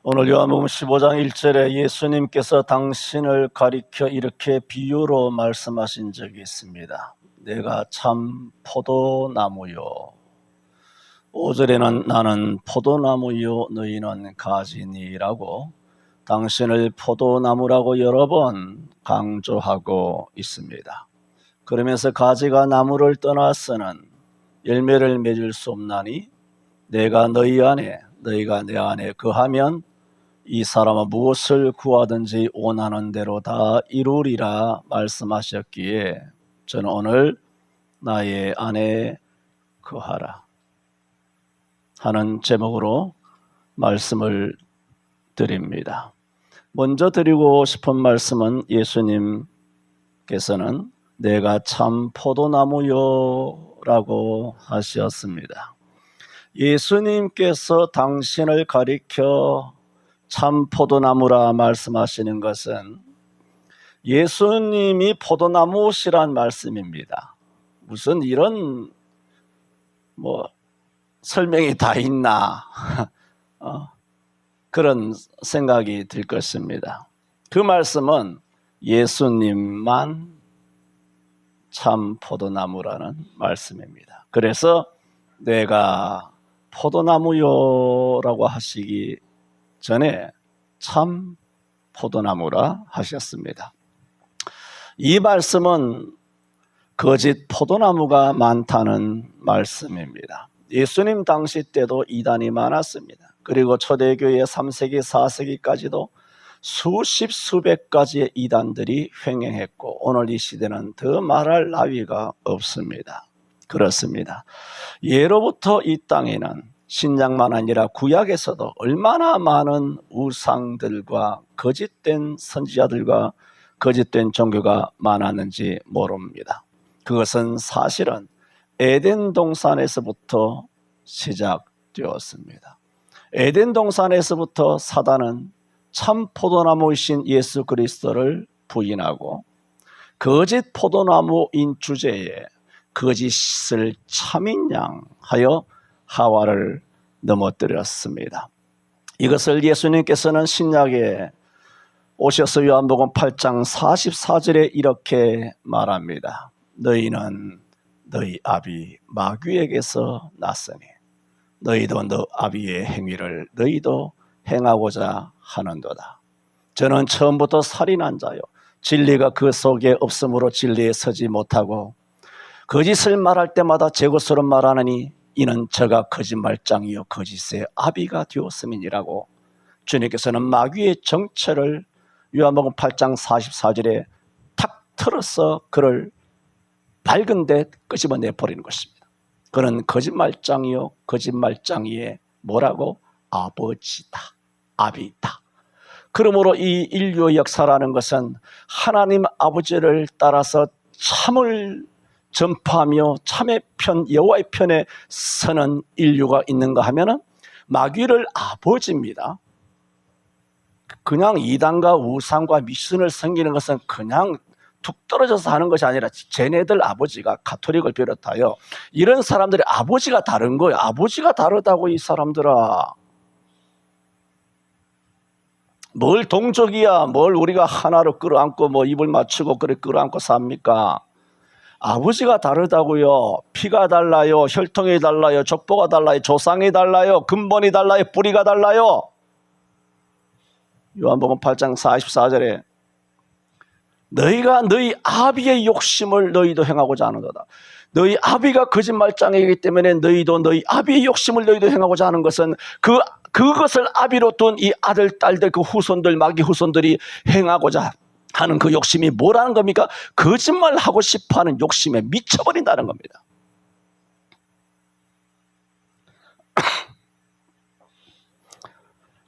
오늘 요한복음 15장 1절에 예수님께서 당신을 가리켜 이렇게 비유로 말씀하신 적이 있습니다. 내가 참 포도나무요. 5절에는 나는 포도나무요 너희는 가지니라고 당신을 포도나무라고 여러 번 강조하고 있습니다. 그러면서 가지가 나무를 떠나서는 열매를 맺을 수 없나니 내가 너희 안에 너희가 내 안에 거하면 이 사람은 무엇을 구하든지 원하는 대로 다 이루리라 말씀하셨기에 저는 오늘 나의 안에 거하라 하는 제목으로 말씀을 드립니다. 먼저 드리고 싶은 말씀은 예수님께서는 내가 참 포도나무요 라고 하셨습니다. 예수님께서 당신을 가리켜 참 포도나무라 말씀하시는 것은 예수님이 포도나무시란 말씀입니다. 무슨 이런 설명이 다 있나 그런 생각이 들 것입니다. 그 말씀은 예수님만 참 포도나무라는 말씀입니다. 그래서 내가 포도나무요라고 하시기 전에 참 포도나무라 하셨습니다. 이 말씀은 거짓 포도나무가 많다는 말씀입니다. 예수님 당시 때도 이단이 많았습니다. 그리고 초대교회 3세기, 4세기까지도 수십, 수백 가지의 이단들이 횡행했고 오늘 이 시대는 더 말할 나위가 없습니다. 그렇습니다. 예로부터 이 땅에는 신약만 아니라 구약에서도 얼마나 많은 우상들과 거짓된 선지자들과 거짓된 종교가 많았는지 모릅니다. 그것은 사실은 에덴 동산에서부터 시작되었습니다. 에덴 동산에서부터 사단은 참 포도나무이신 예수 그리스도를 부인하고 거짓 포도나무인 주제에 거짓을 참인 양 하여 하와를 넘어뜨렸습니다. 이것을 예수님께서는 신약에 오셔서 요한복음 8장 44절에 이렇게 말합니다. 너희는 너희 아비 마귀에게서 났으니 너희도 너 아비의 행위를 너희도 행하고자 하는도다. 저는 처음부터 살인한 자요 진리가 그 속에 없으므로 진리에 서지 못하고 거짓을 말할 때마다 제 것으로 말하느니 이는 저가 거짓말장이요 거짓의 아비가 되었음이니라고 주님께서는 마귀의 정체를 요한복음 8장 44절에 탁 틀어서 그를 밝은데 끄집어내버리는 것입니다. 그는 거짓말장이요 거짓말장이의 뭐라고? 아버지다, 아비다. 그러므로 이 인류의 역사라는 것은 하나님 아버지를 따라서 참을 전파하며 참의 편, 여호와의 편에 서는 인류가 있는가 하면은 마귀를 아버지입니다. 그냥 이단과 우상과 미신을 섬기는 것은 그냥 툭 떨어져서 하는 것이 아니라 쟤네들 아버지가 가톨릭을 비롯하여 이런 사람들의 아버지가 다른 거예요. 아버지가 다르다고 이 사람들아. 뭘 동족이야. 뭘 우리가 하나로 끌어안고 뭐 입을 맞추고 그래 끌어안고 삽니까? 아버지가 다르다고요. 피가 달라요. 혈통이 달라요. 족보가 달라요. 조상이 달라요. 근본이 달라요. 뿌리가 달라요. 요한복음 8장 44절에 너희가 너희 아비의 욕심을 너희도 행하고자 하는도다. 너희 아비가 거짓말장이기 때문에 너희도 너희 아비의 욕심을 너희도 행하고자 하는 것은 그것을 아비로 둔 이 아들, 딸들, 그 후손들, 마귀 후손들이 행하고자 하는 그 욕심이 뭐라는 겁니까? 거짓말하고 싶어하는 욕심에 미쳐버린다는 겁니다.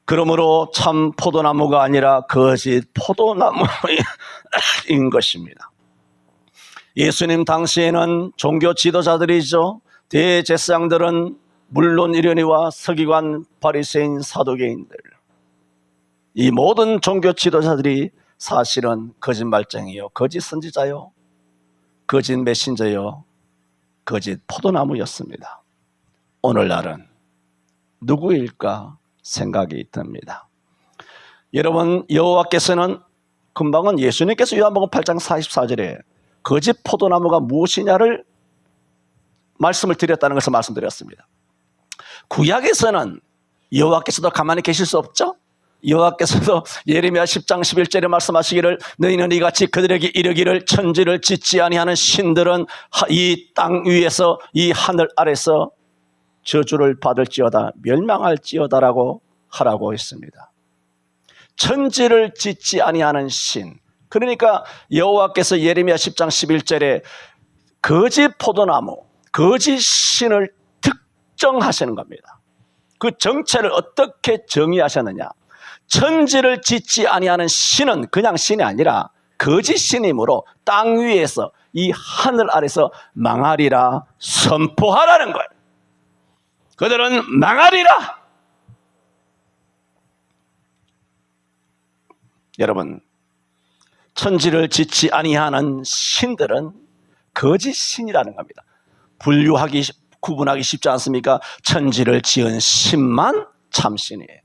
그러므로 참 포도나무가 아니라 거짓 포도나무인 것입니다. 예수님 당시에는 종교 지도자들이죠. 대제사장들은 물론이려니와 서기관, 바리새인, 사두개인들, 이 모든 종교 지도자들이 사실은 거짓말쟁이요, 거짓 선지자요, 거짓 메신저요, 거짓 포도나무였습니다. 오늘날은 누구일까 생각이 듭니다. 여러분, 여호와께서는 금방은 예수님께서 요한복음 8장 44절에 거짓 포도나무가 무엇이냐를 말씀을 드렸다는 것을 말씀드렸습니다. 구약에서는 여호와께서도 가만히 계실 수 없죠. 여호와께서도 예레미야 10장 11절에 말씀하시기를 너희는 이같이 그들에게 이르기를 천지를 짓지 아니하는 신들은 이 땅 위에서 이 하늘 아래서 저주를 받을지어다 멸망할지어다라고 하라고 했습니다. 천지를 짓지 아니하는 신, 그러니까 여호와께서 예레미야 10장 11절에 거짓 포도나무, 거짓 신을 특정하시는 겁니다. 그 정체를 어떻게 정의하셨느냐? 천지를 짓지 아니하는 신은 그냥 신이 아니라 거짓 신이므로 땅 위에서 이 하늘 아래서 망하리라 선포하라는 거예요. 그들은 망하리라. 여러분, 천지를 짓지 아니하는 신들은 거짓 신이라는 겁니다. 분류하기, 구분하기 쉽지 않습니까? 천지를 지은 신만 참신이에요.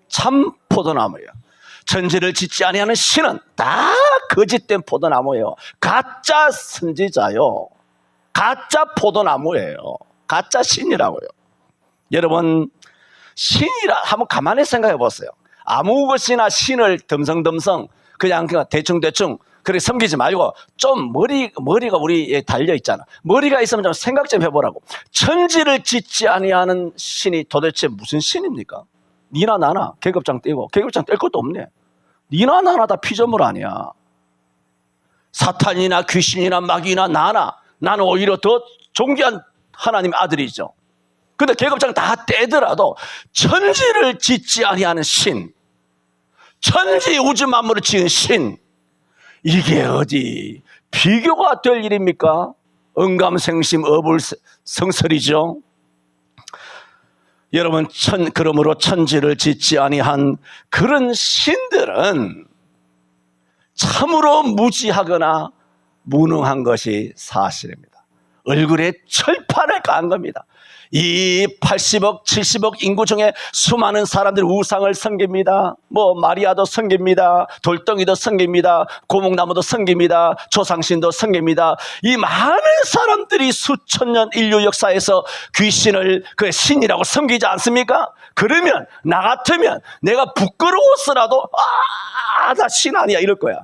참 포도나무예요. 천지를 짓지 아니하는 신은 다 거짓된 포도나무예요. 가짜 선지자요. 가짜 포도나무예요. 가짜 신이라고요. 여러분, 신이라 한번 가만히 생각해 보세요. 아무 것이나 신을 덤성덤성 그냥 대충대충 그렇게 섬기지 말고 좀 머리가 우리에 달려 있잖아. 머리가 있으면 좀 생각 좀 해보라고. 천지를 짓지 아니하는 신이 도대체 무슨 신입니까? 니나 나나 계급장 떼고 계급장 뗄 것도 없네. 니나 나나 다 피조물 아니야. 사탄이나 귀신이나 마귀나 나나, 나는 오히려 더 존귀한 하나님의 아들이죠. 근데 계급장 다 떼더라도 천지를 짓지 아니하는 신, 천지 우주 만물을 지은 신, 이게 어디 비교가 될 일입니까? 언감생심 어불성설이죠. 여러분, 그러므로 천지를 짓지 아니한 그런 신들은 참으로 무지하거나 무능한 것이 사실입니다. 얼굴에 철판을 깐 겁니다. 이 80억, 70억 인구 중에 수많은 사람들이 우상을 섬깁니다. 마리아도 섬깁니다. 돌덩이도 섬깁니다. 고목나무도 섬깁니다. 조상신도 섬깁니다. 이 많은 사람들이 수천 년 인류 역사에서 귀신을 그 신이라고 섬기지 않습니까? 그러면 나 같으면 내가 부끄러워서라도 나 신 아니야 이럴 거야.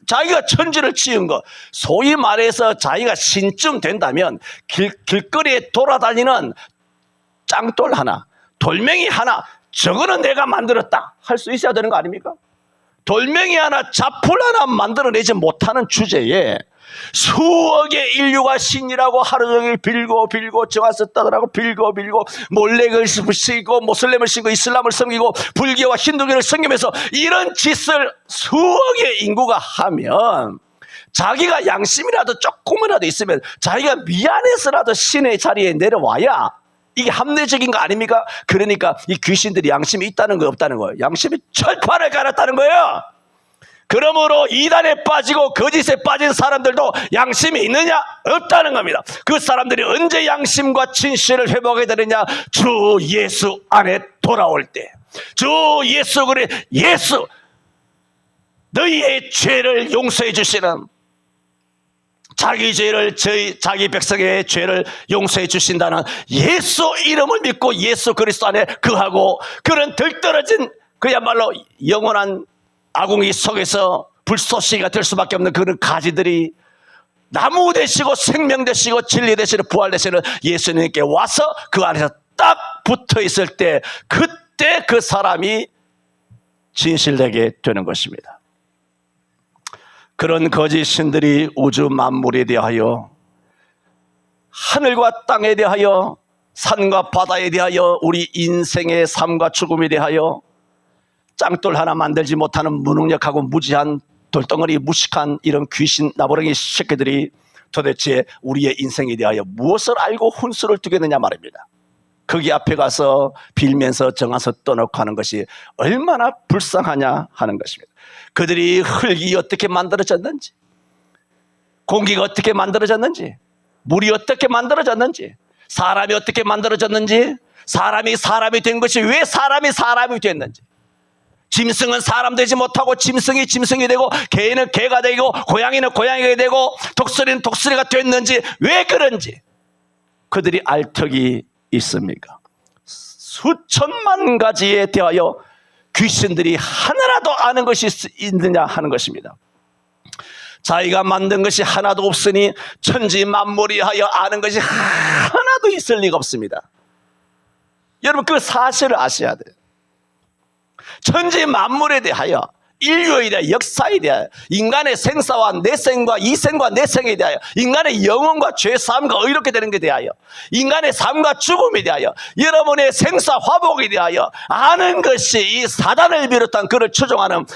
자기가 천지를 지은 거, 소위 말해서 자기가 신쯤 된다면 길거리에 돌아다니는 짱돌 하나, 돌멩이 하나, 저거는 내가 만들었다 할 수 있어야 되는 거 아닙니까? 돌멩이 하나, 자풀 하나 만들어내지 못하는 주제에 수억의 인류가 신이라고 하루 종일 빌고 정화서 따더라고 빌고 몰래를 신고 모슬렘을 신고 이슬람을 섬기고 불교와 힌두교를 섬기면서 이런 짓을 수억의 인구가 하면 자기가 양심이라도 조금이라도 있으면 자기가 미안해서라도 신의 자리에 내려와야 이게 합리적인 거 아닙니까? 그러니까 이 귀신들이 양심이 있다는 거 없다는 거예요. 양심이 철판을 갈았다는 거예요. 그러므로 이단에 빠지고 거짓에 빠진 사람들도 양심이 있느냐? 없다는 겁니다. 그 사람들이 언제 양심과 진실을 회복하게 되느냐? 주 예수 안에 돌아올 때. 주 예수, 그래 예수, 너희의 죄를 용서해 주시는, 자기 죄를 자기 백성의 죄를 용서해 주신다는 예수 이름을 믿고 예수 그리스도 안에 거하고, 그런 덜떨어진 그야말로 영원한 아궁이 속에서 불쏘시개가 될 수밖에 없는 그런 가지들이 나무 되시고 생명 되시고 진리 되시는 부활 되시는 예수님께 와서 그 안에서 딱 붙어 있을 때, 그때 그 사람이 진실되게 되는 것입니다. 그런 거짓 신들이 우주 만물에 대하여, 하늘과 땅에 대하여, 산과 바다에 대하여, 우리 인생의 삶과 죽음에 대하여 짱돌 하나 만들지 못하는 무능력하고 무지한 돌덩어리 무식한 이런 귀신 나부랭이 새끼들이 도대체 우리의 인생에 대하여 무엇을 알고 훈수를 두겠느냐 말입니다. 거기 앞에 가서 빌면서 정하서 떠놓고 하는 것이 얼마나 불쌍하냐 하는 것입니다. 그들이 흙이 어떻게 만들어졌는지, 공기가 어떻게 만들어졌는지, 물이 어떻게 만들어졌는지, 사람이 어떻게 만들어졌는지, 사람이 된 것이 왜 사람이 됐는지, 짐승은 사람 되지 못하고 짐승이 짐승이 되고 개는 개가 되고 고양이는 고양이가 되고 독수리는 독수리가 됐는지 왜 그런지 그들이 알 턱이 있습니까? 수천만 가지에 대하여 귀신들이 하나라도 아는 것이 있느냐 하는 것입니다. 자기가 만든 것이 하나도 없으니 천지 만물이 하여 아는 것이 하나도 있을 리가 없습니다. 여러분 그 사실을 아셔야 돼요. 천지 만물에 대하여 인류에 대하여 역사에 대하여 인간의 생사와 내생과 이생과 내생에 대하여 인간의 영혼과 죄사함과 의롭게 되는 것에 대하여 인간의 삶과 죽음에 대하여 여러분의 생사 화복에 대하여 아는 것이 이 사단을 비롯한 그를 추종하는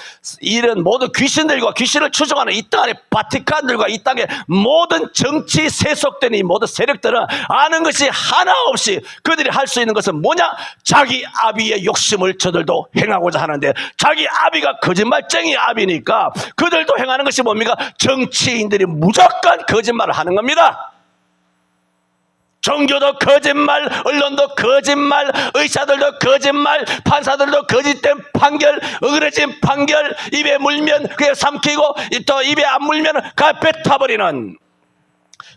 이런 모든 귀신들과 귀신을 추종하는 이 땅의 바티칸들과 이 땅의 모든 정치 세속된 이 모든 세력들은 아는 것이 하나 없이 그들이 할 수 있는 것은 뭐냐? 자기 아비의 욕심을 저들도 행하고자 하는데 자기 아비가 거짓말쟁이 아비니까 그들도 행하는 것이 뭡니까? 정치인들이 무조건 거짓말을 하는 겁니다. 종교도 거짓말, 언론도 거짓말, 의사들도 거짓말, 판사들도 거짓된 판결, 어그러진 판결, 입에 물면 그냥 삼키고 또 입에 안 물면 가 뱉어버리는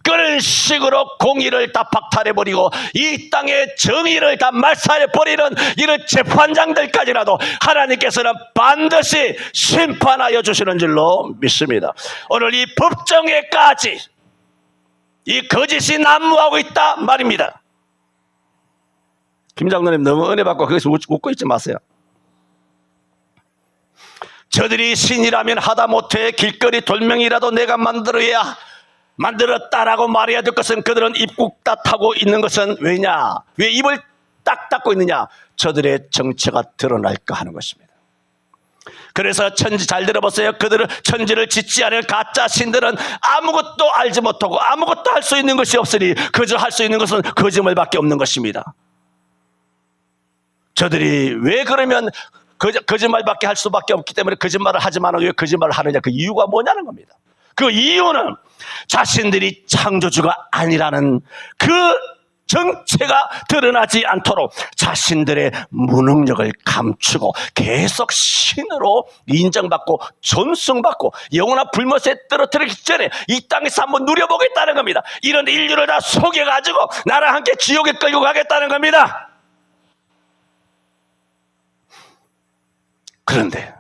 그런 식으로 공의를 다 박탈해버리고 이 땅의 정의를 다 말살해버리는 이런 재판장들까지라도 하나님께서는 반드시 심판하여 주시는 줄로 믿습니다. 오늘 이 법정에까지 이 거짓이 난무하고 있다 말입니다. 김 장로님 너무 은혜 받고 거기서 웃고 있지 마세요. 저들이 신이라면 하다못해 길거리 돌멩이라도 내가 만들었다라고 말해야 될 것은 그들은 입국 탓하고 있는 것은 왜냐? 왜 입을 딱 닫고 있느냐? 저들의 정체가 드러날까 하는 것입니다. 그래서 천지 잘 들어보세요. 그들은 천지를 짓지 않을 가짜 신들은 아무것도 알지 못하고 아무것도 할 수 있는 것이 없으니 그저 할 수 있는 것은 거짓말밖에 없는 것입니다. 저들이 왜 그러면 거짓말밖에 할 수밖에 없기 때문에 거짓말을 하지만 왜 거짓말을 하느냐? 그 이유가 뭐냐는 겁니다. 그 이유는 자신들이 창조주가 아니라는 그 정체가 드러나지 않도록 자신들의 무능력을 감추고 계속 신으로 인정받고 존숭받고 영원한 불못에 떨어뜨리기 전에 이 땅에서 한번 누려보겠다는 겁니다. 이런 인류를 다 속여가지고 나랑 함께 지옥에 끌고 가겠다는 겁니다. 그런데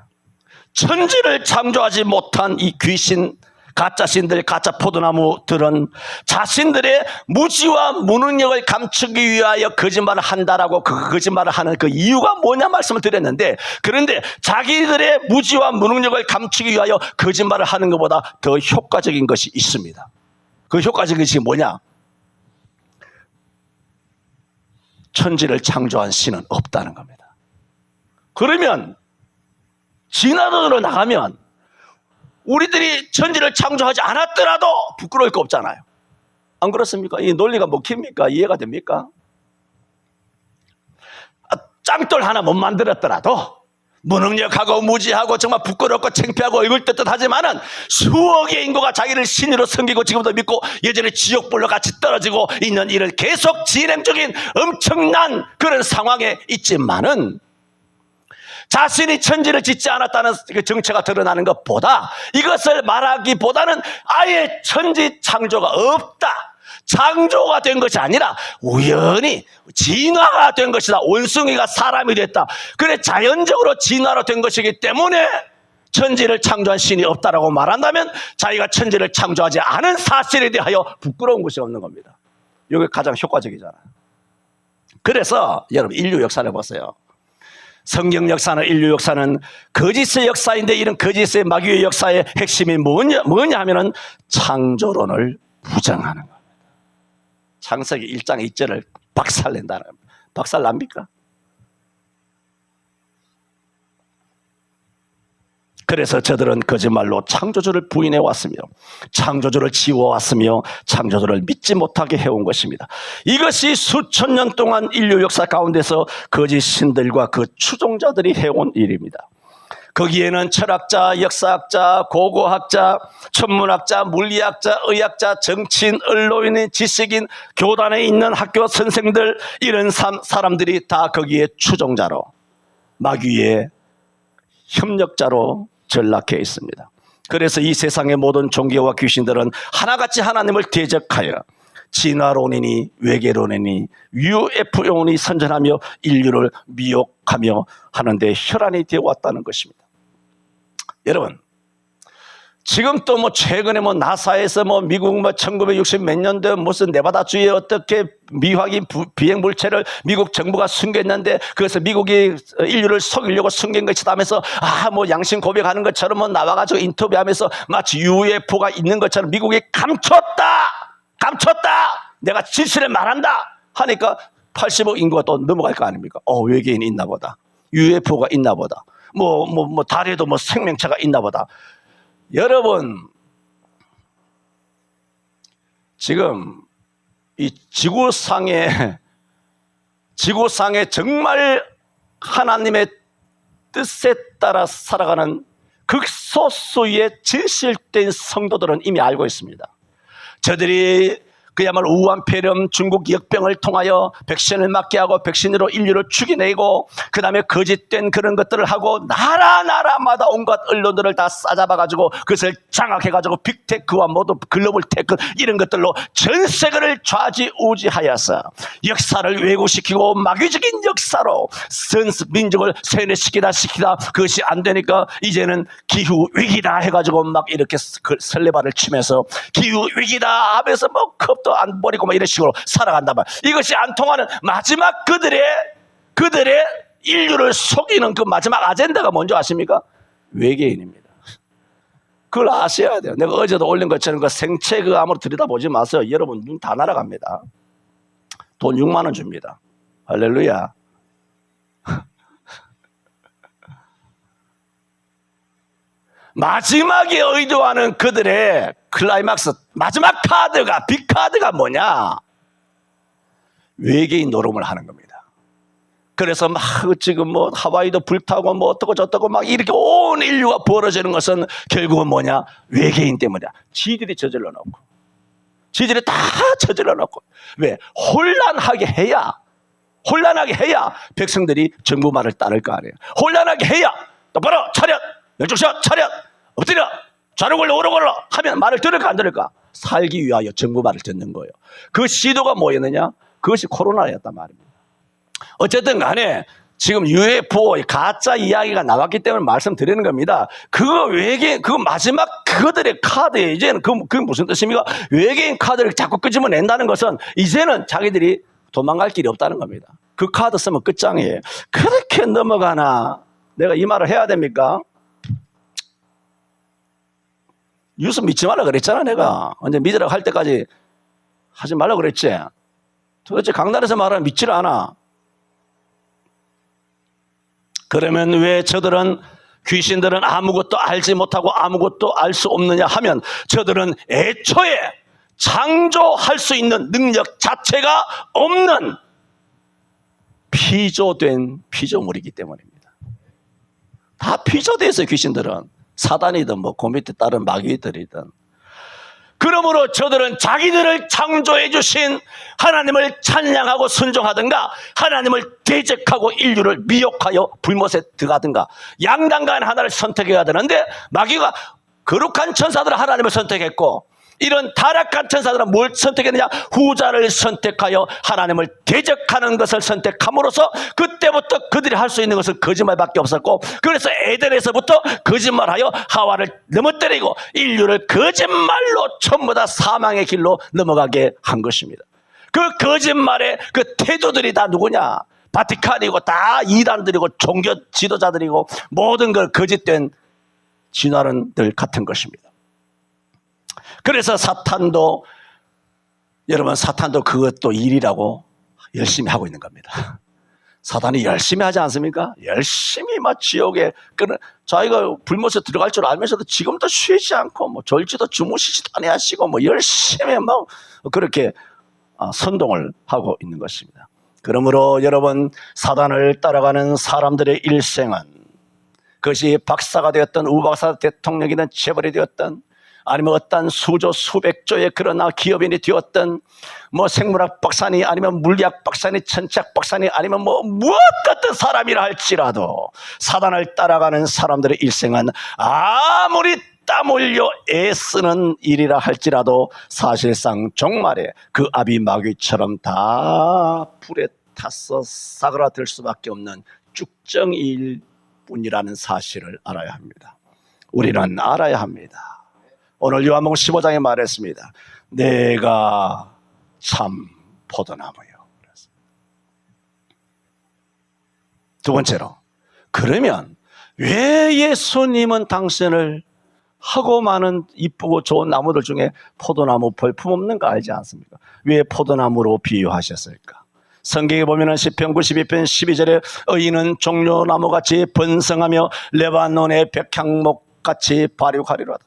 천지를 창조하지 못한 이 귀신 가짜 신들, 가짜 포도나무들은 자신들의 무지와 무능력을 감추기 위하여 거짓말을 한다라고 그 거짓말을 하는 그 이유가 뭐냐 말씀을 드렸는데, 그런데 자기들의 무지와 무능력을 감추기 위하여 거짓말을 하는 것보다 더 효과적인 것이 있습니다. 그 효과적인 것이 뭐냐? 천지를 창조한 신은 없다는 겁니다. 그러면 진화론으로 나가면 우리들이 천지를 창조하지 않았더라도 부끄러울 거 없잖아요. 안 그렇습니까? 이 논리가 먹힙니까? 이해가 됩니까? 짱돌 하나 못 만들었더라도 무능력하고 무지하고 정말 부끄럽고 창피하고 얼굴 떳떳하지만은 수억의 인구가 자기를 신으로 섬기고 지금도 믿고 예전에 지옥불로 같이 떨어지고 있는 일을 계속 진행 중인 엄청난 그런 상황에 있지만은 자신이 천지를 짓지 않았다는 그 정체가 드러나는 것보다 이것을 말하기보다는 아예 천지 창조가 없다, 창조가 된 것이 아니라 우연히 진화가 된 것이다. 원숭이가 사람이 됐다. 그래 자연적으로 진화로 된 것이기 때문에 천지를 창조한 신이 없다라고 말한다면 자기가 천지를 창조하지 않은 사실에 대하여 부끄러운 것이 없는 겁니다. 이게 가장 효과적이잖아요. 그래서 여러분 인류 역사를 보세요. 성경 역사는, 인류 역사는 거짓의 역사인데 이런 거짓의 마귀의 역사의 핵심이 뭐냐 하면은 창조론을 부정하는 겁니다. 창세기 1장 2절을 박살낸다는 겁니다. 박살납니까? 그래서 저들은 거짓말로 창조주를 부인해 왔으며 창조주를 지워왔으며 창조주를 믿지 못하게 해온 것입니다. 이것이 수천 년 동안 인류 역사 가운데서 거짓 신들과 그 추종자들이 해온 일입니다. 거기에는 철학자, 역사학자, 고고학자, 천문학자, 물리학자, 의학자, 정치인, 언론인, 지식인, 교단에 있는 학교 선생들, 이런 사람들이 다 거기에 추종자로 마귀의 협력자로 전락해 있습니다. 그래서 이 세상의 모든 종교와 귀신들은 하나같이 하나님을 대적하여 진화론이니 외계론이니 UFO론이 선전하며 인류를 미혹하며 하는데 혈안이 되어 왔다는 것입니다. 여러분, 지금 또 최근에 나사에서 미국 1960 몇 년도에 무슨 네바다주에 어떻게 미확인 비행 물체를 미국 정부가 숨겼는데 그래서 미국이 인류를 속이려고 숨긴 것이다 하면서 양심 고백하는 것처럼 나와가지고 인터뷰하면서 마치 UFO가 있는 것처럼 미국이 감췄다 내가 진실을 말한다 하니까 80억 인구가 또 넘어갈 거 아닙니까? 외계인이 있나 보다, UFO가 있나 보다, 달에도 생명체가 있나 보다. 여러분, 지금 이 지구상에 정말 하나님의 뜻에 따라 살아가는 극소수의 진실된 성도들은 이미 알고 있습니다. 저들이 그야말로 우한폐렴, 중국 역병을 통하여 백신을 맞게 하고 백신으로 인류를 죽이내고 그 다음에 거짓된 그런 것들을 하고 나라마다 온갖 언론들을 다 싸잡아가지고 그것을 장악해가지고 빅테크와 모두 글로벌 테크 이런 것들로 전 세계를 좌지우지하여서 역사를 왜곡시키고 마귀적인 역사로 민족을 세뇌시키다 그것이 안 되니까 이제는 기후위기다 해가지고 막 이렇게 설레발을 치면서 기후위기다 하면서 컵도 안 버리고 이런 식으로 살아간단 말이에요. 이것이 안 통하는 마지막 그들의 인류를 속이는 그 마지막 아젠다가 뭔지 아십니까? 외계인입니다. 그걸 아셔야 돼요. 내가 어제도 올린 것처럼 그 생체 아무로 들여다보지 마세요. 여러분 눈 다 날아갑니다. 돈 6만 원 줍니다. 할렐루야. 마지막에 의도하는 그들의 클라이막스 마지막 카드가 빅카드가 뭐냐? 외계인 노름을 하는 겁니다. 그래서 지금 하와이도 불타고 어떻고 저떻고 이렇게 온 인류가 벌어지는 것은 결국은 뭐냐? 외계인 때문이야. 지들이 저질러 놓고 지들이 다 저질러 놓고 왜? 혼란하게 해야 백성들이 정부 말을 따를 거 아니에요. 혼란하게 해야 똑바로 차렷 열중셔 차렷 엎드려 좌로 걸러 오로 걸러 하면 말을 들을까 안 들을까? 살기 위하여 정부 말을 듣는 거예요. 그 시도가 뭐였느냐? 그것이 코로나였단 말입니다. 어쨌든 간에 지금 UFO 가짜 이야기가 나왔기 때문에 말씀드리는 겁니다. 외계인 마지막 그들의 카드에 이제는 그게 무슨 뜻입니까? 외계인 카드를 자꾸 끄집어낸다는 것은 이제는 자기들이 도망갈 길이 없다는 겁니다. 그 카드 쓰면 끝장이에요. 그렇게 넘어가나? 내가 이 말을 해야 됩니까? 뉴스 믿지 말라 그랬잖아. 내가 언제 믿으라고 할 때까지 하지 말라 그랬지. 도대체 강단에서 말하면 믿지를 않아. 그러면 왜 저들은 귀신들은 아무것도 알지 못하고 아무것도 알 수 없느냐 하면 저들은 애초에 창조할 수 있는 능력 자체가 없는 피조된 피조물이기 때문입니다. 다 피조되어 있어요. 귀신들은 사단이든 그 밑에 다른 마귀들이든. 그러므로 저들은 자기들을 창조해 주신 하나님을 찬양하고 순종하든가 하나님을 대적하고 인류를 미혹하여 불못에 들어가든가 양당간 하나를 선택해야 되는데 마귀가 거룩한 천사들은 하나님을 선택했고 이런 타락한 천사들은 뭘 선택했느냐? 후자를 선택하여 하나님을 대적하는 것을 선택함으로써 그때부터 그들이 할 수 있는 것은 거짓말밖에 없었고 그래서 에덴에서부터 거짓말하여 하와를 넘어뜨리고 인류를 거짓말로 전부 다 사망의 길로 넘어가게 한 것입니다. 그 거짓말의 그 태도들이 다 누구냐? 바티칸이고 다 이단들이고 종교 지도자들이고 모든 걸 거짓된 진화론들 같은 것입니다. 그래서 여러분 사탄도 그것도 일이라고 열심히 하고 있는 겁니다. 사탄이 열심히 하지 않습니까? 열심히 지옥에 자기가 불못에 들어갈 줄 알면서도 지금도 쉬지 않고 졸지도 주무시지도 아니하시고 열심히 그렇게 선동을 하고 있는 것입니다. 그러므로 여러분 사탄을 따라가는 사람들의 일생은 그것이 박사가 되었던 우박사 대통령이든 재벌이 되었던 아니면 어떤 수조 수백조의 그러나 기업인이 되었던 뭐 생물학 박사니 아니면 물리학 박사니 천체학 박사니 아니면 뭐 무엇 같은 사람이라 할지라도 사단을 따라가는 사람들의 일생은 아무리 땀 흘려 애쓰는 일이라 할지라도 사실상 종말에 그 아비 마귀처럼 다 불에 타서 사그라들 수밖에 없는 쭉정이일 뿐이라는 사실을 알아야 합니다. 우리는 알아야 합니다. 오늘 요한복음 15장에 말했습니다. 내가 참 포도나무요. 두 번째로, 그러면 왜 예수님은 당신을 하고 많은 이쁘고 좋은 나무들 중에 포도나무 볼품 없는 거 알지 않습니까? 왜 포도나무로 비유하셨을까? 성경에 보면은 시편 92편 12절에 의인은 종려나무같이 번성하며 레바논의 백향목같이 발육하리로다.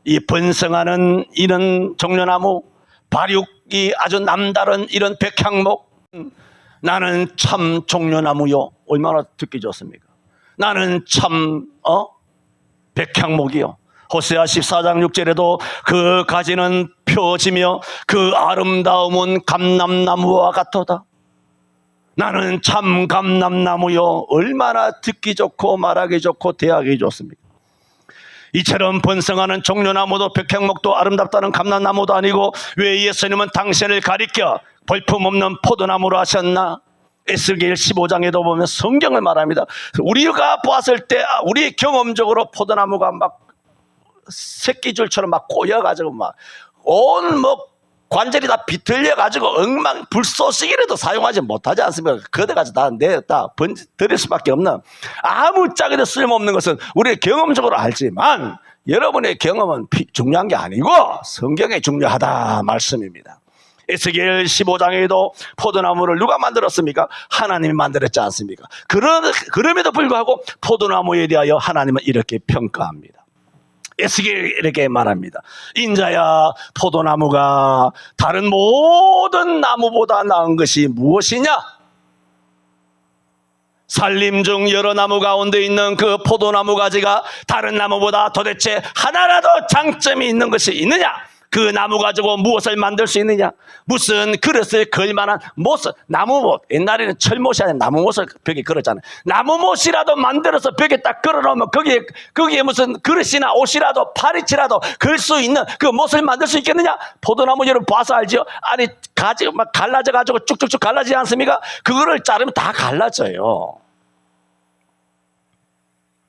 이 번성하는 이런 종려나무, 발육이 아주 남다른 이런 백향목, 나는 참 종려나무요. 얼마나 듣기 좋습니까? 나는 참 백향목이요. 호세아 14장 6절에도 그 가지는 펴지며 그 아름다움은 감람나무와 같도다. 나는 참 감람나무요. 얼마나 듣기 좋고 말하기 좋고 대하기 좋습니까? 이처럼 번성하는 종려나무도 백향목도 아름답다는 감람나무도 아니고 왜 예수님은 당신을 가리켜 볼품없는 포도나무로 하셨나? 에스겔 15장에도 보면 성경을 말합니다. 우리가 봤을 때 우리 경험적으로 포도나무가 막 새끼줄처럼 막 꼬여가지고 막 온 뭐 관절이 다 비틀려가지고 엉망 불쏘시기라도 사용하지 못하지 않습니까? 그대가지고 다 번져드릴 수밖에 없는 아무짝에도 쓸모없는 것은 우리 경험적으로 알지만 여러분의 경험은 중요한 게 아니고 성경이 중요하다 말씀입니다. 에스겔 15장에도 포도나무를 누가 만들었습니까? 하나님이 만들었지 않습니까? 그럼에도 불구하고 포도나무에 대하여 하나님은 이렇게 평가합니다. 에스겔 이렇게 말합니다. 인자야, 포도나무가 다른 모든 나무보다 나은 것이 무엇이냐? 산림 중 여러 나무 가운데 있는 그 포도나무 가지가 다른 나무보다 도대체 하나라도 장점이 있는 것이 있느냐? 그 나무 가지고 무엇을 만들 수 있느냐? 무슨 그릇을 걸만한 못을, 나무못, 옛날에는 철못이 아니라 나무못을 벽에 걸었잖아요. 나무못이라도 만들어서 벽에 딱 걸어놓으면 거기에 무슨 그릇이나 옷이라도 파리치라도 걸 수 있는 그 못을 만들 수 있겠느냐? 포도나무 여러분 봐서 알죠? 아니 가지고 막 갈라져가지고 쭉쭉쭉 갈라지지 않습니까? 그거를 자르면 다 갈라져요.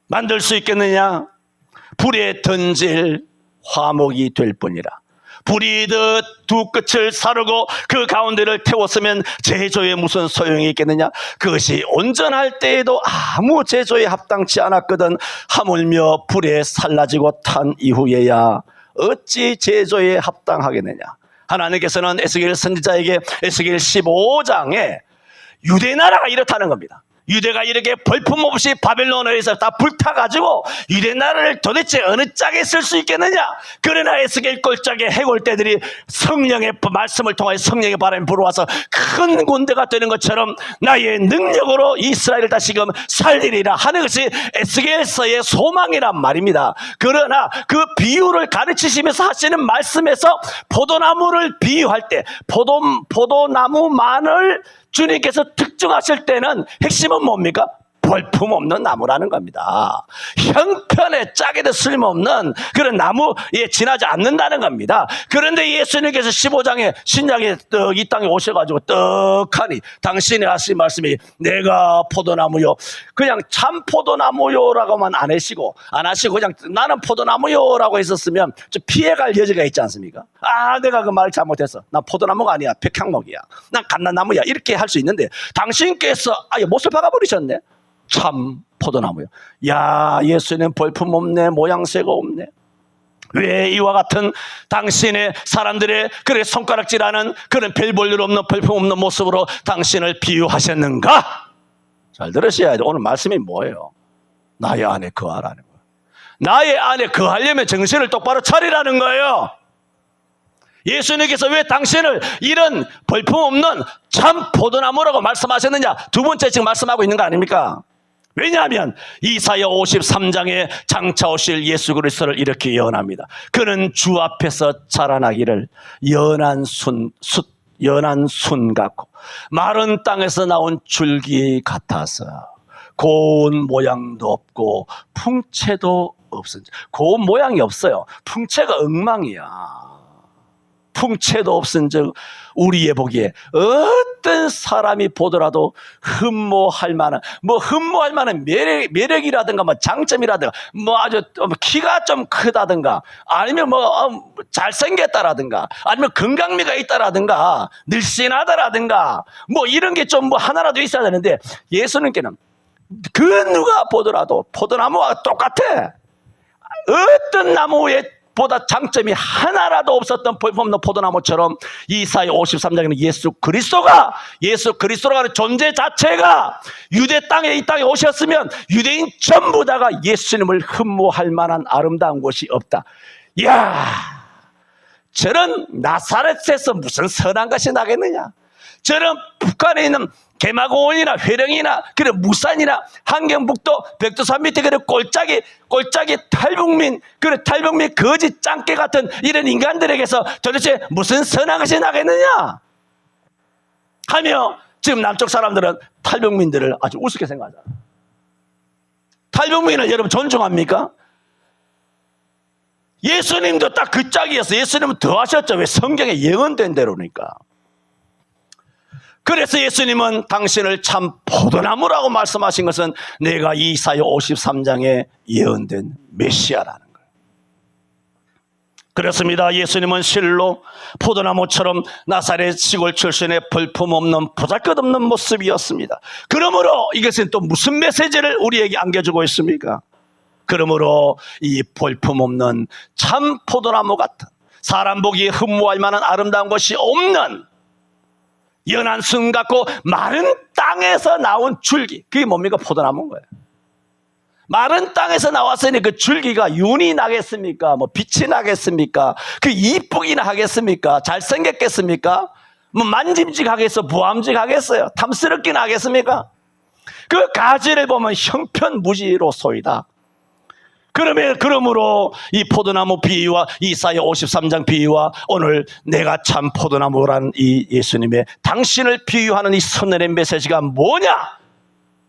만들 수 있겠느냐? 불에 던질 화목이 될 뿐이라. 불이 두 끝을 사르고 그 가운데를 태웠으면 제조에 무슨 소용이 있겠느냐? 그것이 온전할 때에도 아무 제조에 합당치 않았거든 하물며 불에 살라지고 탄 이후에야 어찌 제조에 합당하겠느냐? 하나님께서는 에스겔 선지자에게 에스겔 15장에 유대 나라가 이렇다는 겁니다. 유대가 이렇게 볼품없이 바벨론에서 다 불타가지고 유대 나라를 도대체 어느 짝에 쓸 수 있겠느냐? 그러나 에스겔 꼴짝의 해골대들이 성령의 말씀을 통하여 성령의 바람이 불어와서 큰 군대가 되는 것처럼 나의 능력으로 이스라엘을 다시금 살리리라 하는 것이 에스겔서의 소망이란 말입니다. 그러나 그 비유를 가르치시면서 하시는 말씀에서 포도나무를 비유할 때 포도나무만을 주님께서 특정하실 때는 핵심은 뭡니까? 볼품없는 나무라는 겁니다. 형편에 짝에도 쓸모없는 그런 나무에 지나지 않는다는 겁니다. 그런데 예수님께서 15장에 신약에 이 땅에 오셔가지고 떡하니 당신이 하신 말씀이 내가 포도나무요, 그냥 참 포도나무요라고만 안 하시고 그냥 나는 포도나무요라고 했었으면 좀 피해갈 여지가 있지 않습니까? 내가 그 말을 잘못했어. 난 포도나무가 아니야, 백향목이야, 난 감람나무야, 이렇게 할 수 있는데 당신께서 못을 박아버리셨네. 참 포도나무요. 야, 예수님 볼품 없네, 모양새가 없네. 왜 이와 같은 당신의 사람들의 그래 손가락질하는 그런 별 볼 일 없는 볼품 없는 모습으로 당신을 비유하셨는가? 잘 들으셔야 돼. 오늘 말씀이 뭐예요? 나의 안에 거하라는 거예요. 나의 안에 거하려면 정신을 똑바로 차리라는 거예요. 예수님께서 왜 당신을 이런 볼품 없는 참 포도나무라고 말씀하셨느냐? 두 번째 지금 말씀하고 있는 거 아닙니까? 왜냐하면 이사야 53장에 장차 오실 예수 그리스도를 이렇게 예언합니다. 그는 주 앞에서 자라나기를 연한 순 같고 마른 땅에서 나온 줄기 같아서 고운 모양도 없고 풍채도 없은, 고운 모양이 없어요. 풍채가 엉망이야. 풍채도 없은즉 우리의 보기에 어떤 사람이 보더라도 흠모할 만한, 흠모할 만한 매력이라든가 장점이라든가 아주 키가 좀 크다든가 아니면 잘생겼다라든가 아니면 건강미가 있다라든가 늘씬하다라든가 이런 게 좀 하나라도 있어야 되는데, 예수님께는 그 누가 보더라도 포도나무와 똑같아. 어떤 나무에 보다 장점이 하나라도 없었던 볼품없는 포도나무처럼 이사야 53장에는 예수 그리스도라는 존재 자체가 유대 땅에, 이 땅에 오셨으면 유대인 전부 다가 예수님을 흠모할 만한 아름다운 곳이 없다. 이야, 저런 나사렛에서 무슨 선한 것이 나겠느냐? 저런 북한에 있는 개마고원이나 회령이나 그런 무산이나 한경북도 백두산 밑에 그런 꼴짝이 탈북민 거지 짱깨 같은 이런 인간들에게서 도대체 무슨 선한 것이 나겠느냐 하며, 지금 남쪽 사람들은 탈북민들을 아주 우습게 생각하잖아. 탈북민을 여러분 존중합니까? 예수님도 딱 그 짝이었어. 예수님은 더 하셨죠. 왜? 성경에 예언된 대로니까. 그래서 예수님은 당신을 참 포도나무라고 말씀하신 것은 내가 이사야 53장에 예언된 메시아라는 거예요. 그렇습니다. 예수님은 실로 포도나무처럼 나사렛 시골 출신의 볼품없는 보잘것없는 모습이었습니다. 그러므로 이것은 또 무슨 메시지를 우리에게 안겨주고 있습니까? 그러므로 이 볼품없는 참 포도나무 같은, 사람 보기에 흠모할 만한 아름다운 것이 없는 연한 순 같고 마른 땅에서 나온 줄기, 그게 뭡니까? 포도나무인 거예요. 마른 땅에서 나왔으니 그 줄기가 윤이 나겠습니까? 빛이 나겠습니까? 그 이쁘기나 하겠습니까? 잘생겼겠습니까? 만짐직하겠어? 부함직하겠어요? 탐스럽긴 하겠습니까? 그 가지를 보면 형편무지로소이다. 그러므로 이 포도나무 비유와 이사야 53장 비유와 오늘 내가 참 포도나무란 이 예수님의 당신을 비유하는 이 선언의 메시지가 뭐냐?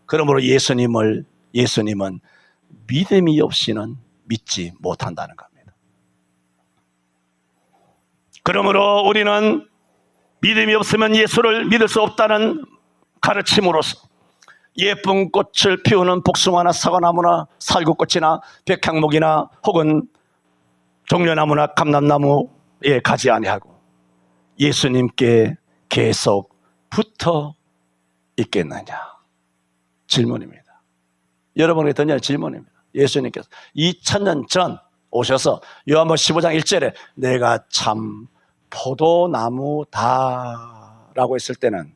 그러므로 예수님은 믿음이 없이는 믿지 못한다는 겁니다. 그러므로 우리는 믿음이 없으면 예수를 믿을 수 없다는 가르침으로서 예쁜 꽃을 피우는 복숭아나 사과나무나 살구꽃이나 백향목이나 혹은 종려나무나 감람나무에 가지 아니하고 예수님께 계속 붙어 있겠느냐? 질문입니다. 여러분에게 던지는 질문입니다. 예수님께서 2000년 전 오셔서 요한복음 15장 1절에 내가 참 포도나무다 라고 했을 때는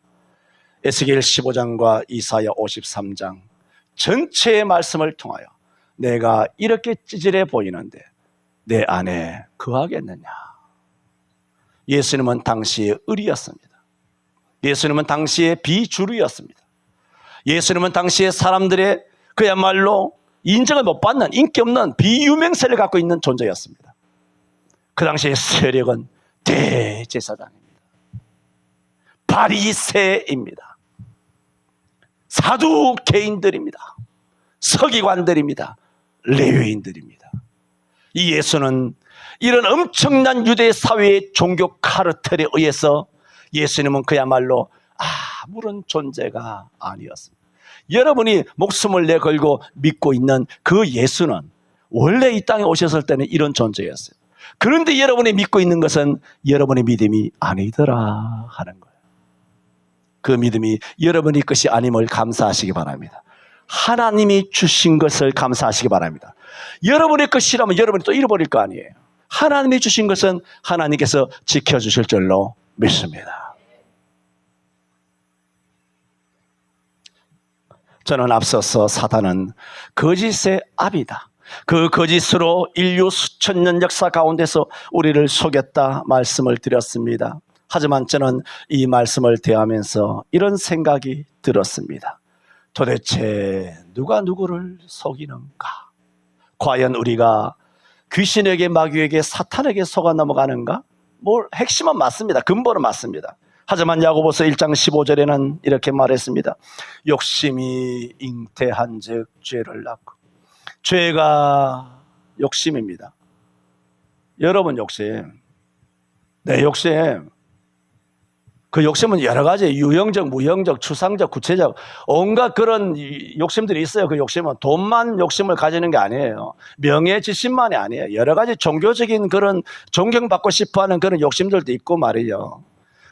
에스겔 15장과 이사야 53장 전체의 말씀을 통하여 내가 이렇게 찌질해 보이는데 내 안에 거하겠느냐? 예수님은 당시의 을이었습니다. 예수님은 당시의 비주류였습니다. 예수님은 당시의 사람들의 그야말로 인정을 못 받는 인기 없는 비유명세를 갖고 있는 존재였습니다. 그 당시의 세력은 대제사장입니다. 바리새인입니다. 사두개인들입니다. 서기관들입니다. 레위인들입니다. 이 예수는 이런 엄청난 유대 사회의 종교 카르텔에 의해서 예수님은 그야말로 아무런 존재가 아니었습니다. 여러분이 목숨을 내걸고 믿고 있는 그 예수는 원래 이 땅에 오셨을 때는 이런 존재였어요. 그런데 여러분이 믿고 있는 것은 여러분의 믿음이 아니더라 하는 거예요. 그 믿음이 여러분의 것이 아님을 감사하시기 바랍니다. 하나님이 주신 것을 감사하시기 바랍니다. 여러분의 것이라면 여러분이 또 잃어버릴 거 아니에요. 하나님이 주신 것은 하나님께서 지켜주실 줄로 믿습니다. 저는 앞서서 사단은 거짓의 압이다. 그 거짓으로 인류 수천 년 역사 가운데서 우리를 속였다 말씀을 드렸습니다. 하지만 저는 이 말씀을 대하면서 이런 생각이 들었습니다. 도대체 누가 누구를 속이는가? 과연 우리가 귀신에게, 마귀에게, 사탄에게 속아 넘어가는가? 핵심은 맞습니다. 근본은 맞습니다. 하지만 야고보서 1장 15절에는 이렇게 말했습니다. 욕심이 잉태한 즉 죄를 낳고. 죄가 욕심입니다. 여러분 욕심, 내 욕심, 그 욕심은 여러 가지 유형적, 무형적, 추상적, 구체적 온갖 그런 욕심들이 있어요. 그 욕심은 돈만 욕심을 가지는 게 아니에요. 명예, 지심만이 아니에요. 여러 가지 종교적인 그런 존경받고 싶어하는 그런 욕심들도 있고 말이죠.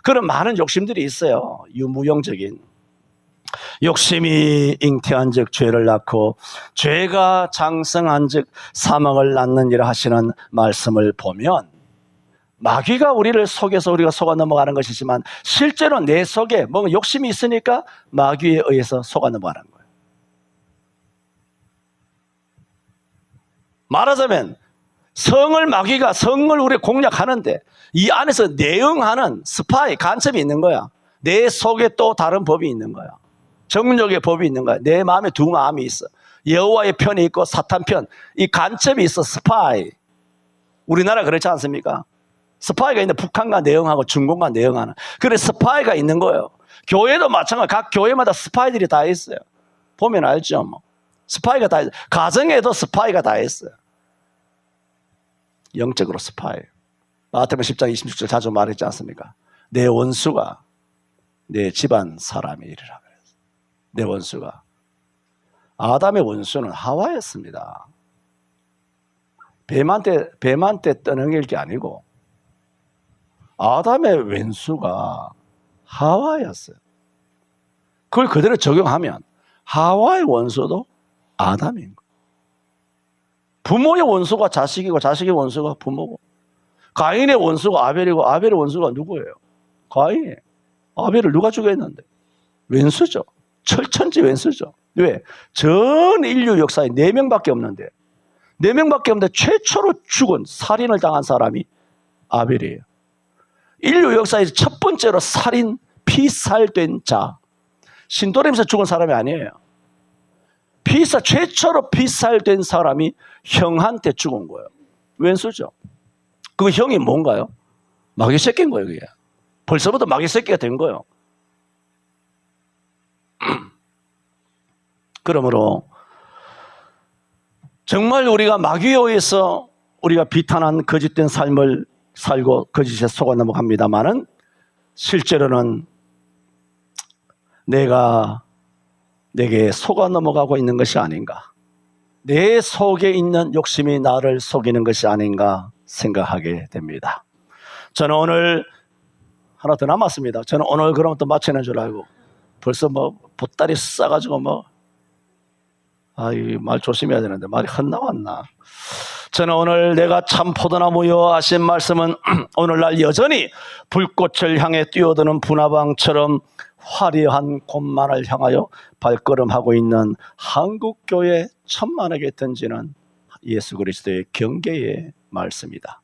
그런 많은 욕심들이 있어요. 유무형적인. 욕심이 잉태한 즉 죄를 낳고 죄가 장성한 즉 사망을 낳느니라 하시는 말씀을 보면 마귀가 우리를 속여서 우리가 속아 넘어가는 것이지만 실제로 내 속에 뭔가 욕심이 있으니까 마귀에 의해서 속아 넘어가는 거예요. 말하자면 마귀가 성을 우리 공략하는데 이 안에서 내응하는 스파이, 간첩이 있는 거야. 내 속에 또 다른 법이 있는 거야. 정욕의 법이 있는 거야. 내 마음에 두 마음이 있어. 여호와의 편이 있고 사탄 편. 이 간첩이 있어. 스파이. 우리나라 그렇지 않습니까? 스파이가 있는데 북한과 내응하고 중국과 내응하는. 그래 스파이가 있는 거예요. 교회도 마찬가지. 각 교회마다 스파이들이 다 있어요. 보면 알죠. 뭐. 스파이가 다 있어요. 가정에도 스파이가 다 있어요. 영적으로 스파이. 마태복음 10장 26절 자주 말했지 않습니까? 내 원수가 내 집안 사람이리라 그랬어요. 내 원수가. 아담의 원수는 하와였습니다. 뱀한테 떠넘길 게 아니고 아담의 원수가 하와였어요. 그걸 그대로 적용하면 하와의 원수도 아담인 거예요. 부모의 원수가 자식이고 자식의 원수가 부모고 가인의 원수가 아벨이고 아벨의 원수가 누구예요? 가인이에요. 아벨을 누가 죽였는데? 왼수죠. 철천지 왼수죠. 왜? 전 인류 역사에 4명밖에 없는데 4명밖에 없는데 최초로 죽은 살인을 당한 사람이 아벨이에요. 인류 역사에서 첫 번째로 살인, 피살된 자. 신도림에서 죽은 사람이 아니에요. 최초로 피살된 사람이 형한테 죽은 거예요. 왼수죠. 그 형이 뭔가요? 마귀 새끼인 거예요. 그게. 벌써부터 마귀 새끼가 된 거예요. 그러므로 정말 우리가 마귀에 의해서 우리가 비탄한 거짓된 삶을 살고 거짓에 속아 넘어갑니다마는 실제로는 내게 속아 넘어가고 있는 것이 아닌가. 내 속에 있는 욕심이 나를 속이는 것이 아닌가 생각하게 됩니다. 저는 오늘 하나 더 남았습니다. 저는 오늘 그럼 또 마치는 줄 알고 벌써 보따리 싸가지고 이 말 조심해야 되는데 말이 헛나왔나. 저는 오늘 내가 참 포도나무여 하신 말씀은 오늘날 여전히 불꽃을 향해 뛰어드는 분화방처럼 화려한 곳만을 향하여 발걸음하고 있는 한국교회 천만에게 던지는 예수 그리스도의 경계의 말씀이다.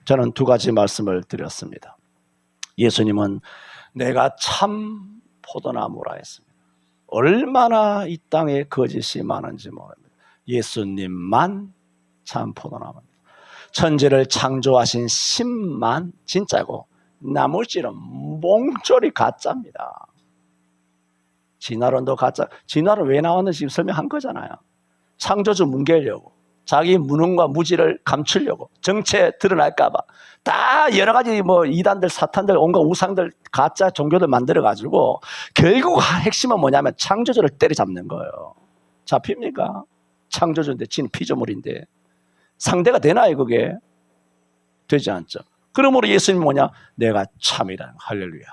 저는 2가지 말씀을 드렸습니다. 예수님은 내가 참 포도나무라 했습니다. 얼마나 이 땅에 거짓이 많은지 모릅니다. 예수님만 참 포도나무입니다. 천지를 창조하신 신만 진짜고 나머지는 몽졸이 가짜입니다. 진화론도 가짜. 진화론 왜 나왔는지 지금 설명한 거잖아요. 창조주 뭉개려고, 자기 무능과 무지를 감추려고, 정체 드러날까 봐 다 여러 가지 이단들, 사탄들, 온갖 우상들, 가짜 종교들 만들어 가지고 결국 핵심은 뭐냐면 창조주를 때려잡는 거예요. 잡힙니까? 창조주인데 지는 피조물인데 상대가 되나요? 그게 되지 않죠. 그러므로 예수님이 뭐냐? 내가 참이다. 할렐루야.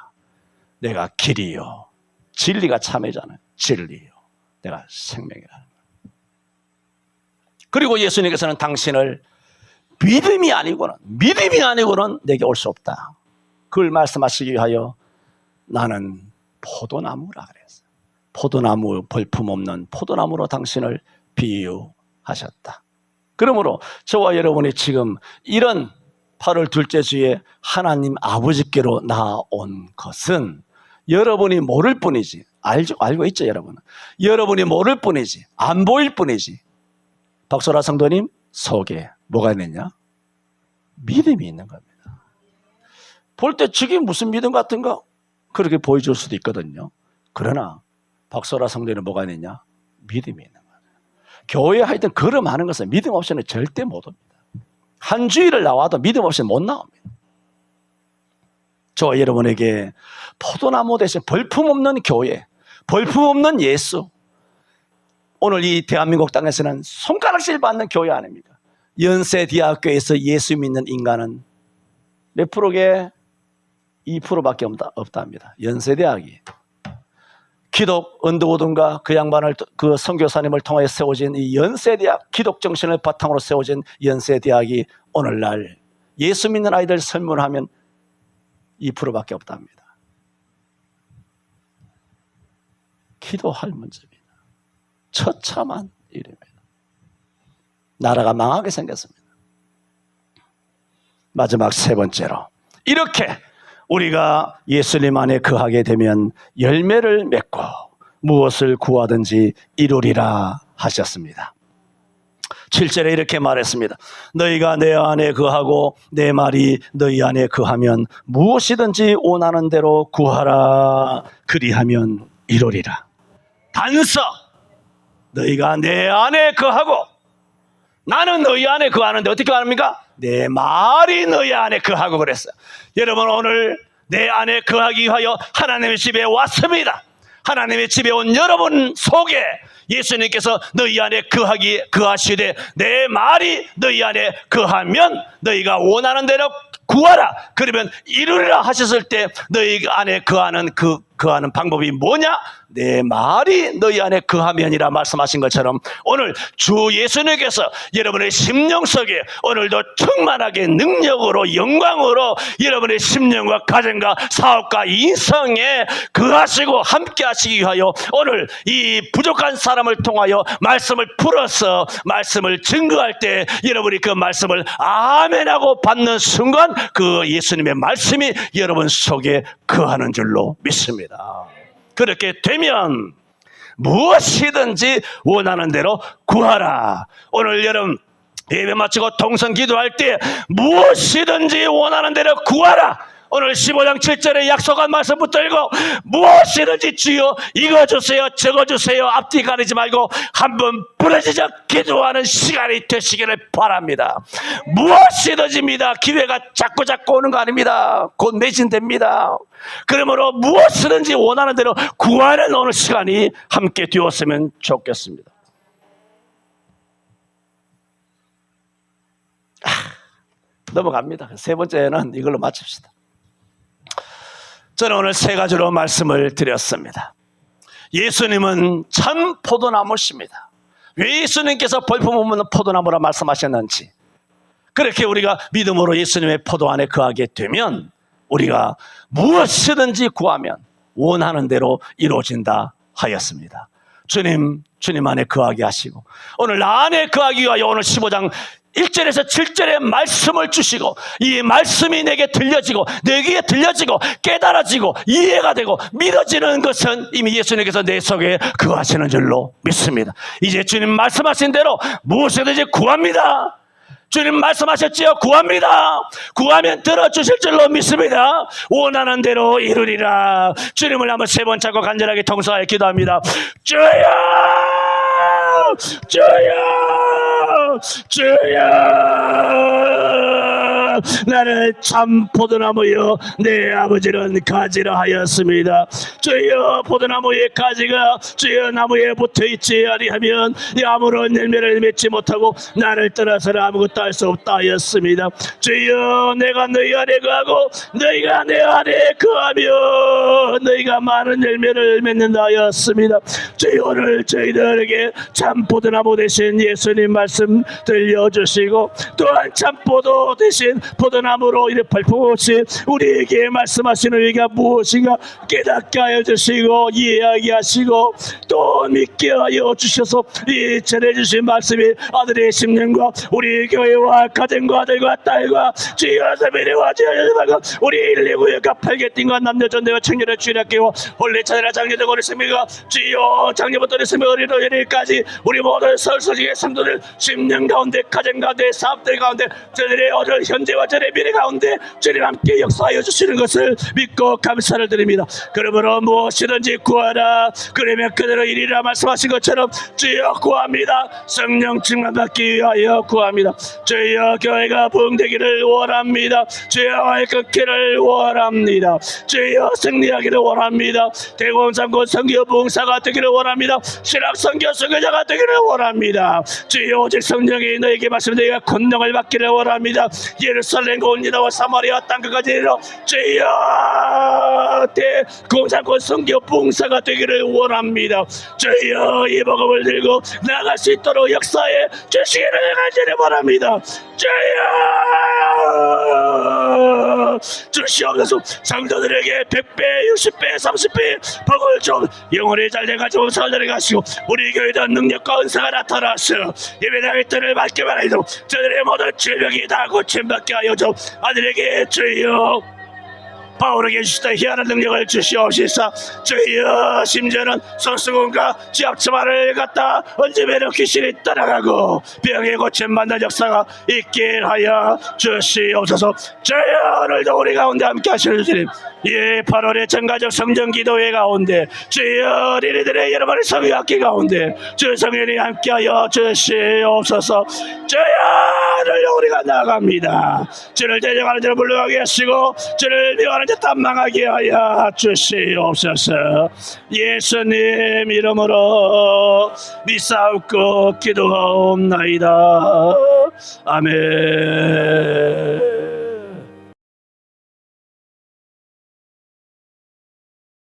내가 길이요. 진리가 참이잖아요. 진리요. 내가 생명이라는 거예요. 그리고 예수님께서는 당신을 믿음이 아니고는 내게 올 수 없다. 그걸 말씀하시기 위하여 나는 포도나무라 그랬어요. 포도나무 볼품 없는 포도나무로 당신을 비유하셨다. 그러므로 저와 여러분이 지금 이런 8월 둘째 주에 하나님 아버지께로 나온 것은 여러분이 모를 뿐이지 알고 있죠, 여러분. 여러분이 모를 뿐이지, 안 보일 뿐이지. 박소라 성도님 속에 뭐가 있느냐? 믿음이 있는 겁니다. 볼 때 저게 무슨 믿음 같은가? 그렇게 보여줄 수도 있거든요. 그러나 박소라 성도는 뭐가 있느냐? 믿음이 있는 거예요. 교회에 하여튼 걸음하는 것은 믿음 없이는 절대 못 옵니다. 한 주일을 나와도 믿음 없이는 못 나옵니다. 저 여러분에게 포도나무 대신 벌품 없는 교회, 벌품 없는 예수, 오늘 이 대한민국 땅에서는 손가락질 받는 교회 아닙니까? 연세대학교에서 예수 믿는 인간은 몇 프로게? 2%밖에 없답니다. 연세대학이. 기독 언더우드인가 그 양반을, 그 선교사님을 통해 세워진 이 연세대학, 기독 정신을 바탕으로 세워진 연세대학이 오늘날 예수 믿는 아이들 설문하면 2%밖에 없답니다. 기도할 문제입니다. 처참한 일입니다. 나라가 망하게 생겼습니다. 마지막 세 번째로, 이렇게 우리가 예수님 안에 거하게 되면 열매를 맺고 무엇을 구하든지 이루리라 하셨습니다. 7절에 이렇게 말했습니다. 너희가 내 안에 거하고 내 말이 너희 안에 거하면 무엇이든지 원하는 대로 구하라. 그리하면 이루리라. 단서, 너희가 내 안에 거하고, 나는 너희 안에 거하는데 어떻게 합니까? 내 말이 너희 안에 거하고 그랬어요. 여러분, 오늘 내 안에 거하기 위하여 하나님의 집에 왔습니다. 하나님의 집에 온 여러분 속에 예수님께서 너희 안에 거하시되 내 말이 너희 안에 거하면 너희가 원하는 대로 구하라. 그러면 이루리라 하셨을 때 너희 안에 거하는 방법이 뭐냐? 내 말이 너희 안에 거하면이라 말씀하신 것처럼 오늘 주 예수님께서 여러분의 심령 속에 오늘도 충만하게 능력으로 영광으로 여러분의 심령과 가정과 사업과 인성에 거하시고 함께 하시기 위하여 오늘 이 부족한 사람을 통하여 말씀을 풀어서 말씀을 증거할 때 여러분이 그 말씀을 아멘하고 받는 순간 그 예수님의 말씀이 여러분 속에 거하는 줄로 믿습니다. 그렇게 되면 무엇이든지 원하는 대로 구하라. 오늘 여러분 예배 마치고 동성 기도할 때 무엇이든지 원하는 대로 구하라. 오늘 15장 7절에 약속한 말씀 붙들고 무엇이든지 주여 이거 주세요 저거 주세요 앞뒤 가리지 말고 한번 부러지자 기도하는 시간이 되시기를 바랍니다. 무엇이든지입니다. 기회가 자꾸 오는 거 아닙니다. 곧 매진됩니다. 그러므로 무엇이든지 원하는 대로 구하는 오늘 시간이 함께 되었으면 좋겠습니다. 넘어갑니다. 세 번째는 이걸로 마칩시다. 저는 오늘 세 가지로 말씀을 드렸습니다. 예수님은 참 포도나무십니다. 왜 예수님께서 벌품 없는 포도나무라 말씀하셨는지, 그렇게 우리가 믿음으로 예수님의 포도 안에 거하게 되면 우리가 무엇이든지 구하면 원하는 대로 이루어진다 하였습니다. 주님 안에 거하게 하시고 오늘 나 안에 거하기 위하여 오늘 15장 1절에서 7절의 말씀을 주시고 이 말씀이 내게 들려지고 내 귀에 들려지고 깨달아지고 이해가 되고 믿어지는 것은 이미 예수님께서 내 속에 거하시는 줄로 믿습니다. 이제 주님 말씀하신 대로 무엇이든지 구합니다. 주님 말씀하셨지요. 구합니다. 구하면 들어주실 줄로 믿습니다. 원하는 대로 이루리라. 주님을 한번 세 번 찾고 간절하게 통성하여 기도합니다. 주여! 주여! 주여! 나를 참 포도나무여 내 아버지는 가지라 하였습니다. 주여, 포도나무의 가지가 주여 나무에 붙어있지 아니하면 아무런 열매를 맺지 못하고 나를 떠나서는 아무것도 할 수 없다 하였습니다. 주여, 내가 너희 안에 거하고 너희가 내 안에 거하며 너희가 많은 열매를 맺는다 하였습니다. 주여, 오늘 저희들에게 참 포도나무 대신 예수님 말씀 들려주시고 또한 참 포도 대신 포도나무로 이를 발품없이 우리에게 말씀하시는 의가 무엇인가 깨닫게 하여 주시고 이해하게 하시고 또 믿게 하여 주셔서 이 전해주신 말씀이 아들의 심령과 우리 교회와 가정과 아들과 딸과 주여 미래와 주여 우리 119가 팔개띵과 남녀전대와 청년의 주일학교와 홀리 차례라 장녀들 어리스미가 주여 장녀부터 어리스미 어린 어린이까지 우리 모든 설소식의 성도들 심령 가운데 가정 가운데 사업들 가운데 저들의 어릴 현재와 저의 미래 가운데 주님 함께 역사하여 주시는 것을 믿고 감사를 드립니다. 그러므로 무엇이든지 구하라 그러면 그대로 이리라 말씀하신 것처럼 주여 구합니다. 성령 충만받기 위하여 구합니다. 주여 교회가 부흥되기를 원합니다. 주여 끊기를 원합니다. 주여 승리하기를 원합니다. 대공산군 선교 부흥사가 되기를 원합니다. 신학 선교 선교자가 되기를 원합니다. 주여 오직 성령이 너에게 말씀 너희가 권능을 받기를 원합니다. 예루살렘과 온유다와 사마리아 땅끝까지 이르러 주여 대공산군 선교 부흥사가 되기를 원합니다. 주여 이 복음을 들고 나갈 수 있도록 역사에 주시기를 간절히 바랍니다. 주여 주시옵소서. 성도들에게 100배 60배 30배 복을 좀 영혼이 잘돼가지고 살들에 가시고 우리 교회도 능력과 은사가 나타나서 예배당의 뜰을 밝게 말하도록 저들의 모든 질병이 다 고침받게 하여 좀 아들에게 주여 바울에게 주시다 희한한 능력을 주시옵시사. 주여 심지어는 성수군과 지압처마를 갖다 얹으면 귀신이 떠나가고 병의 고침받는 역사가 있게 하여 주시옵소서. 주여 오늘도 우리 가운데 함께 하시는 주님 8월의 전가적 성전기도회 가운데 주여 어린이들의 여러분의 성의학기 가운데 주 성인이 함께하여 주시옵소서. 주여 오늘도 우리가 나아갑니다. 주를 대적하는 자를 물러가게 하시고 주를 미워하는 자 땀망하게 하여 주시옵소서. 예수님 이름으로 믿사옵고 기도하옵나이다. 아멘.